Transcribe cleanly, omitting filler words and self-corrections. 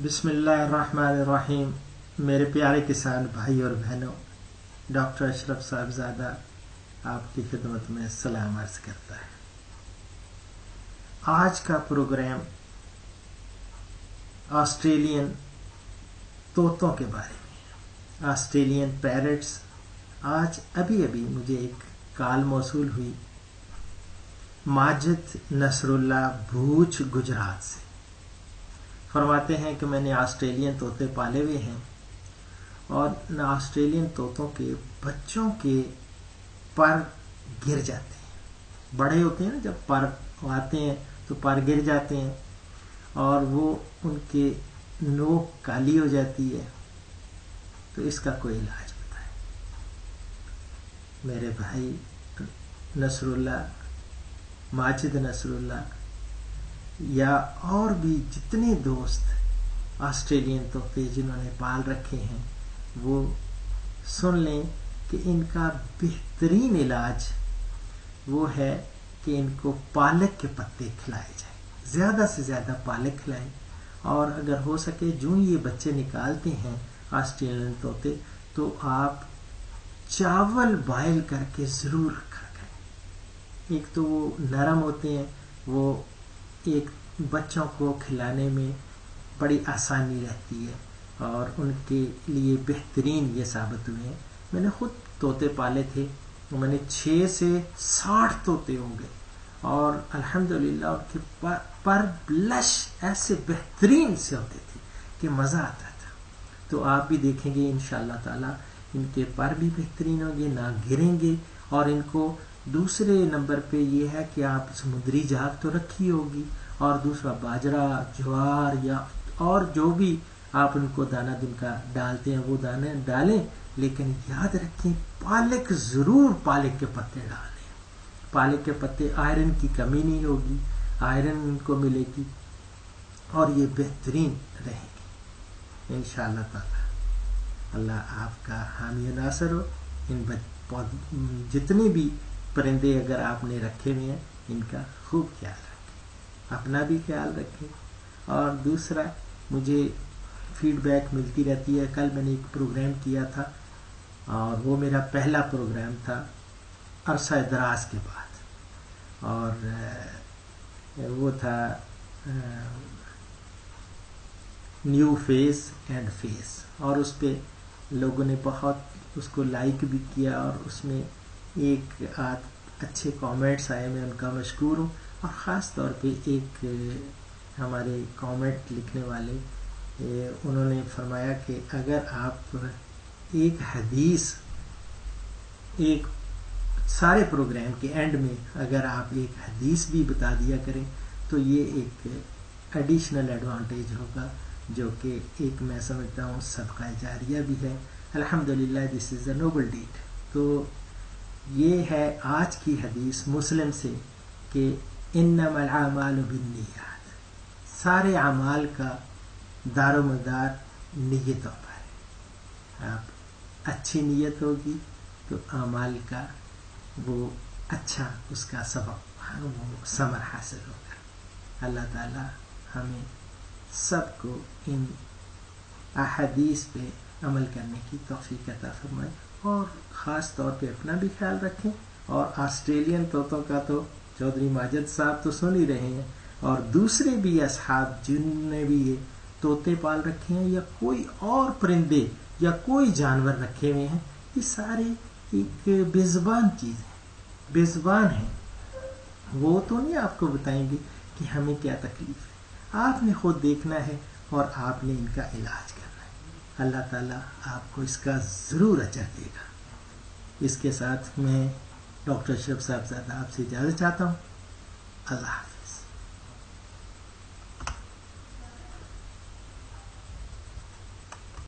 बिस्मिल्लाहिर्रहमानिर्रहीम। मेरे प्यारे किसान भाई और बहनों, डॉक्टर अशरफ साहिबजादा आपकी खिदमत में सलाम अर्ज करता है। आज का प्रोग्राम ऑस्ट्रेलियन तोतों के बारे में, ऑस्ट्रेलियन पैरट्स। आज अभी अभी मुझे एक कॉल मौसूल हुई माजिद नसरुल्लाह भूज गुजरात से। फरमाते हैं कि मैंने ऑस्ट्रेलियन तोते पाले हुए हैं और ऑस्ट्रेलियन तोतों के बच्चों के पर गिर जाते हैं। बड़े होते हैं ना, जब पर आते हैं तो पर गिर जाते हैं और वो उनके नोक काली हो जाती है। तो इसका कोई इलाज बताएं। मेरे भाई नसरुल्लाह, माजिद नसरुल्लाह या और भी जितने दोस्त ऑस्ट्रेलियन तोते जिन्होंने पाल रखे हैं, वो सुन लें कि इनका बेहतरीन इलाज वो है कि इनको पालक के पत्ते खिलाए जाएं। ज़्यादा से ज़्यादा पालक खिलाएं और अगर हो सके जो ये बच्चे निकालते हैं ऑस्ट्रेलियन तोते, तो आप चावल बॉयल करके ज़रूर रखा करें। एक तो वो नरम होते हैं, वो एक बच्चों को खिलाने में बड़ी आसानी रहती है और उनके लिए बेहतरीन ये साबित हुए हैं। मैंने खुद तोते पाले थे, तो मैंने 6 से 60 तोते हो गए और अल्हम्दुलिल्लाह उनके पर ब्लश ऐसे बेहतरीन से होते थे कि मज़ा आता था। तो आप भी देखेंगे इंशाअल्लाह ताला इनके पर भी बेहतरीन होंगे, ना गिरेंगे। और इनको दूसरे नंबर पे ये है कि आप समुद्री झाग तो रखी होगी और दूसरा बाजरा, ज्वार या और जो भी आप उनको दाना जिनका डालते हैं वो दाने डालें, लेकिन याद रखें पालक ज़रूर पालक के पत्ते डालें। पालक के पत्ते आयरन की कमी नहीं होगी, आयरन इनको मिलेगी और ये बेहतरीन रहेंगे इंशाअल्लाह ताला। अल्लाह आपका हामी नासर हो। इन जितने भी परिंदे अगर आपने रखे हुए हैं, इनका खूब ख्याल रखें, अपना भी ख्याल रखें। और दूसरा, मुझे फीडबैक मिलती रहती है। कल मैंने एक प्रोग्राम किया था और वो मेरा पहला प्रोग्राम था अरसा दराज के बाद, और वो था न्यू फेस एंड फेस, और उस पर लोगों ने बहुत उसको लाइक भी किया और उसमें एक आध अच्छे कमेंट्स आए। मैं उनका मशकूर हूँ। और ख़ास तौर पे एक हमारे कमेंट लिखने वाले उन्होंने फरमाया कि अगर आप एक हदीस एक सारे प्रोग्राम के एंड में अगर आप एक हदीस भी बता दिया करें तो ये एक एडिशनल एडवांटेज होगा, जो कि एक मैं समझता हूँ सदका जारिया भी है। अल्हम्दुलिल्लाह, this is a noble deed. तो ये है आज की हदीस मुस्लिम से कि इन्नमल आमालु बिन्नियात, सारे अमाल का दारोमदार नीयतों पर है। आप अच्छी नीयत होगी तो अमाल का वो अच्छा उसका सबब वो समर हासिल होगा। अल्लाह ताला हमें सबको इन अहदीस पे अमल करने की तौफीक अता फरमाए और ख़ास तौर पे अपना भी ख्याल रखें। और ऑस्ट्रेलियन तोतों का तो चौधरी माजिद साहब तो सुन ही रहे हैं, और दूसरे भी असहाब जिनने भी ये तोते पाल रखे हैं या कोई और परिंदे या कोई जानवर रखे हुए हैं, ये सारे एक बेज़बान चीज़ है, बेज़बान है। वो तो नहीं आपको बताएंगे कि हमें क्या तकलीफ है, आपने खुद देखना है और आपने इनका इलाज करना है। अल्लाह ताला आपको इसका ज़रूर अजर देगा। इसके साथ मैं डॉक्टर अशरफ साहिबजादा आपसे इजाज़त चाहता हूँ। अल्लाह हाफ़िज़।